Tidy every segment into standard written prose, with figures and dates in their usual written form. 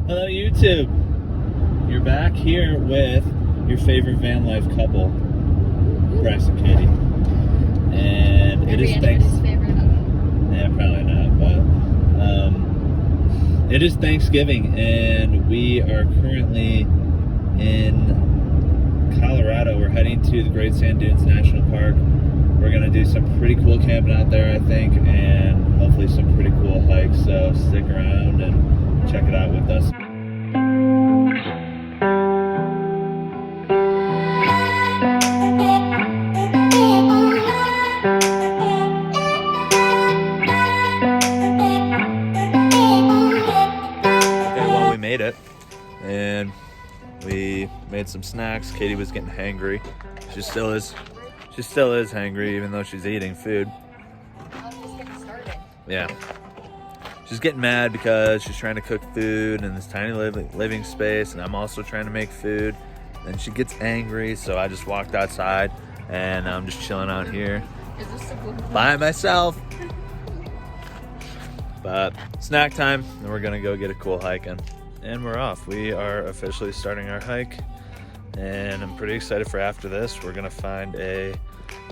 Hello YouTube! You're back here with your favorite van life couple, Bryce and Katie. And it is Yeah, probably not, but it is Thanksgiving and we are currently in Colorado. We're heading to the Great Sand Dunes National Park. We're gonna do some pretty cool camping out there, I think, and hopefully some pretty cool hikes, so stick around and check it out with us. Okay, well, we made it, and we made some snacks. Katie was getting hangry. She still is hangry, even though she's eating food. I'm just getting started. Yeah. She's getting mad because she's trying to cook food in this tiny living space, and I'm also trying to make food. And she gets angry, so I just walked outside, and I'm just chilling out here by myself. But snack time, and we're gonna go get a cool hike in. And we're off. We are officially starting our hike, and I'm pretty excited for after this. We're gonna find a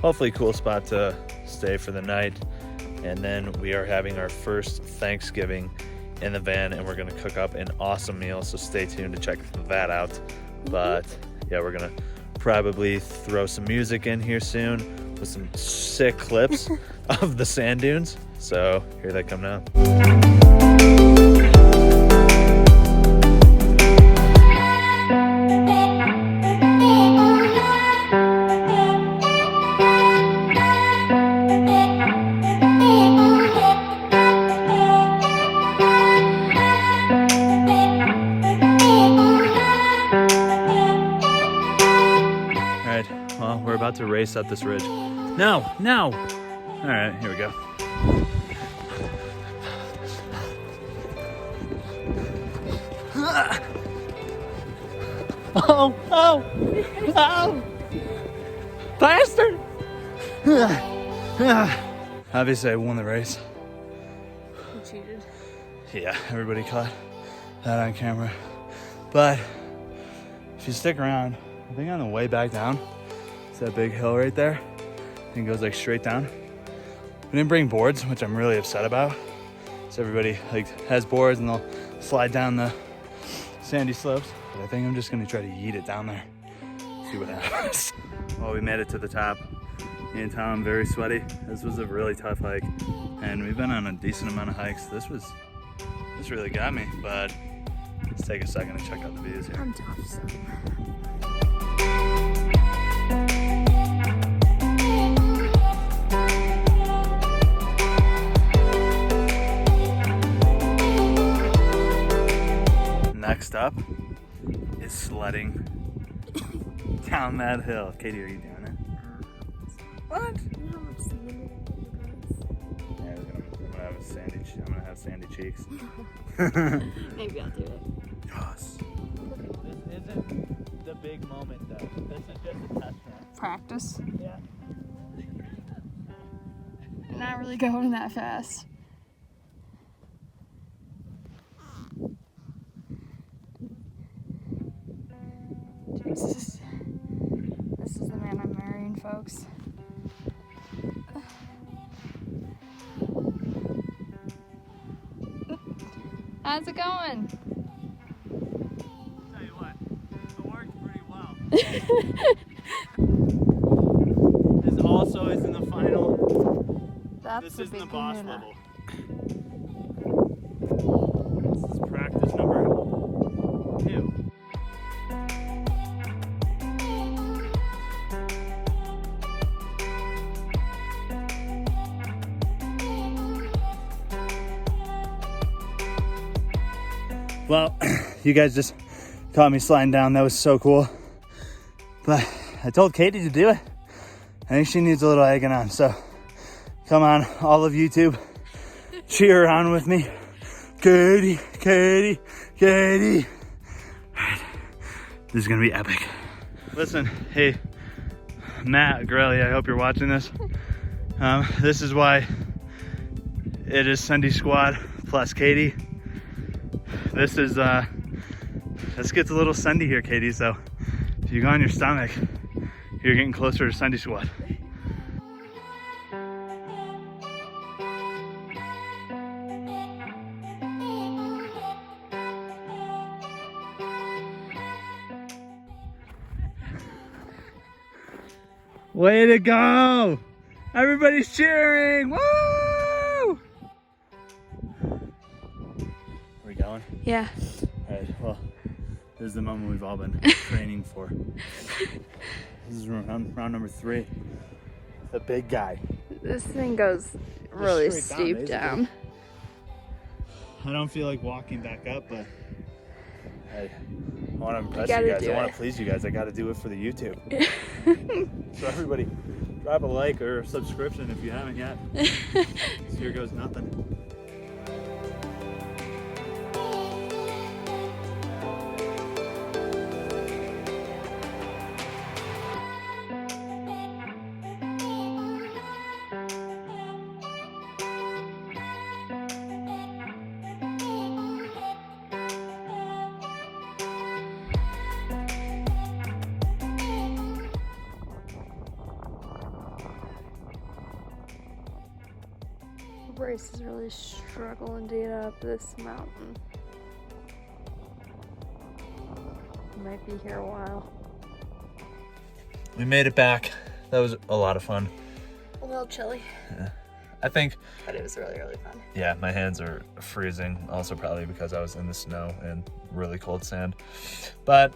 hopefully cool spot to stay for the night. And then we are having our first Thanksgiving in the van, and we're gonna cook up an awesome meal, so stay tuned to check that out. But yeah, we're gonna probably throw some music in here soon with some sick clips of the sand dunes. So here they come now. Well, we're about to race up this ridge. No, no! All right, here we go. Oh, oh, oh! Bastard! Obviously, I won the race. You cheated. Yeah, everybody caught that on camera. But if you stick around, I think on the way back down, it's that big hill right there. I think it goes like straight down. We didn't bring boards, which I'm really upset about. So everybody like has boards and they'll slide down the sandy slopes. But I think I'm just gonna try to yeet it down there. See what happens. Well, we made it to the top. Me and Tom, very sweaty. This was a really tough hike. And we've been on a decent amount of hikes. This really got me, but let's take a second to check out the views here. I'm tough, so. Next up is sledding down that hill. Katie, are you doing it? What? Yeah, I'm gonna have sandy cheeks. Maybe I'll do it. Yes. This isn't the big moment though. This is just a test run. Practice. Yeah. Not really going that fast. Jesus. This is the man I'm marrying, folks. How's it going? Tell you what, it worked pretty well. This also is in the final. That's This the is the big boss kahuna. level. This is practice number 2. Well, you guys just caught me sliding down. That was so cool. But I told Katie to do it. I think she needs a little egging on. So come on, all of YouTube, cheer on with me. Katie, Katie, Katie. All right, this is gonna be epic. Listen, hey, Matt Grelly, I hope you're watching this. This is why it is Sunday Squad plus Katie. This is This gets a little Sunday here, Katie, so if you go on your stomach, you're getting closer to Sunday squat. Way to go! Everybody's cheering! Woo! Are we going? Yeah. All right, well, this is the moment we've all been training for. This is round number 3. The big guy. This thing goes really straight steep down. I don't feel like walking back up, but hey, I want to impress You you guys. gotta do I want it. to please you guys. I got to do it for the YouTube. So everybody, drop a like or a subscription if you haven't yet. So here goes nothing. Bryce is really struggling to get up this mountain. Might be here a while. We made it back. That was a lot of fun. A little chilly, I think, but it was really, really fun. yeah, my hands are freezing. Also probably because I was in the snow and really cold sand. But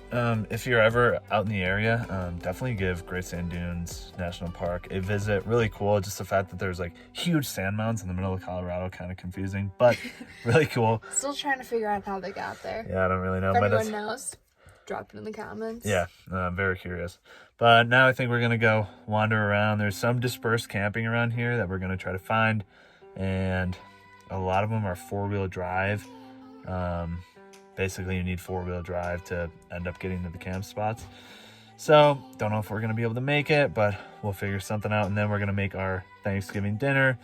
if you're ever out in the area, definitely give Great Sand Dunes National Park a visit. Really cool. Just the fact that there's like huge sand mounds in the middle of Colorado, kind of confusing, but really cool. Still trying to figure out how they got there. Yeah, I don't really know. If But anyone knows, drop it in the comments. yeah, I'm very curious. But now I think we're gonna go wander around. There's some dispersed camping around here that we're gonna try to find, and a lot of them are 4-wheel drive. Basically, you need 4-wheel drive to end up getting to the camp spots. So don't know if we're gonna be able to make it, but we'll figure something out, and then we're gonna make our Thanksgiving dinner,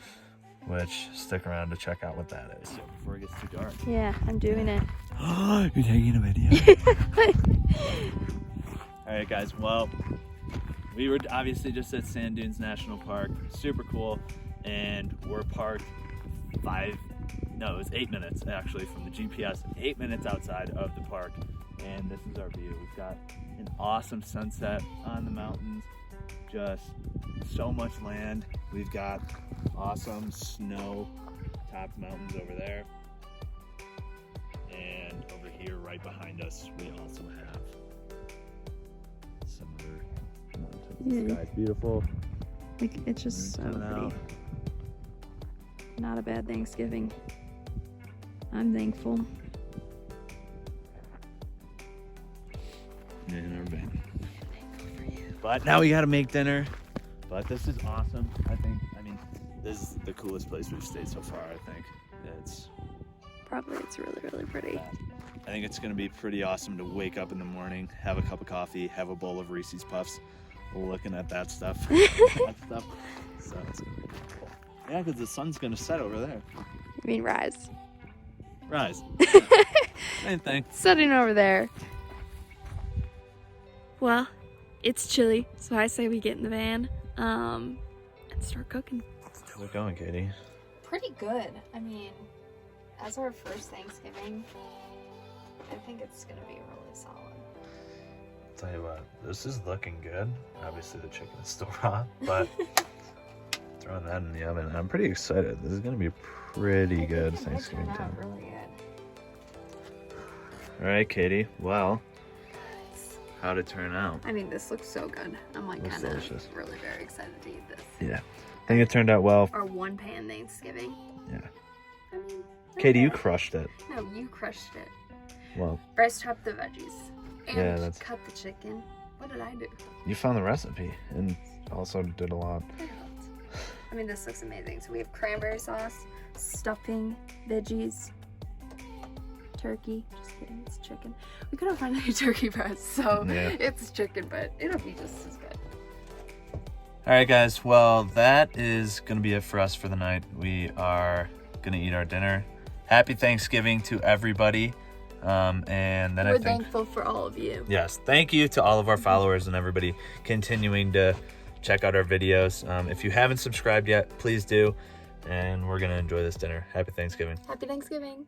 which stick around to check out what that is. So before it gets too dark. Yeah, I'm doing it. You're taking a video. All right, guys. Well, we were obviously just at Sand Dunes National Park. Super cool. And we're parked 8 minutes actually from the GPS, 8 minutes outside of the park. And this is our view. We've got an awesome sunset on the mountains. Just so much land. We've got awesome snow-topped mountains over there. And over here, right behind us, we also have some other mountains. The sky's beautiful. Like, it's just so Coming out. pretty. Not a bad Thanksgiving. I'm thankful. And our band. Thankful for you. But now we gotta make dinner. But this is awesome. I mean, this is the coolest place we've stayed so far, I think. It's It's really, really pretty. I think it's gonna be pretty awesome to wake up in the morning, have a cup of coffee, have a bowl of Reese's Puffs, looking at that stuff. So it's gonna be cool. Yeah, because the sun's gonna set over there. I mean, rise. Rise. Same thing. Setting over there. Well, it's chilly, so I say we get in the van and start cooking. How's it going, Katie? Pretty good. I mean, as our first Thanksgiving, I think it's gonna be really solid. Tell you what, this is looking good. Obviously the chicken is still raw, but throwing that in the oven, I'm pretty excited. This is gonna be pretty good Thanksgiving time. Really good. All right, Katie. Well, how'd it turn out? I mean, this looks so good. I'm like Looks kind delicious. of really very excited to eat this. Yeah, I think it turned out well. Our one pan Thanksgiving. Yeah. I mean, Katie, you crushed it. No, you crushed it. Well, Bryce chopped the veggies and Yeah, that's- cut the chicken. What did I do? you found the recipe and also did a lot. I helped. I mean, this looks amazing. So we have cranberry sauce, stuffing, veggies, turkey. Just kidding, it's chicken. We couldn't find any turkey breasts, so Yeah. it's chicken, but it'll be just as good. All right, guys. Well, that is going to be it for us for the night. We are going to eat our dinner. Happy Thanksgiving to everybody. And then We're I think, thankful for all of you. yes, thank you to all of our followers and everybody continuing to check out our videos. If you haven't subscribed yet, please do. And we're gonna enjoy this dinner. Happy Thanksgiving. Happy Thanksgiving.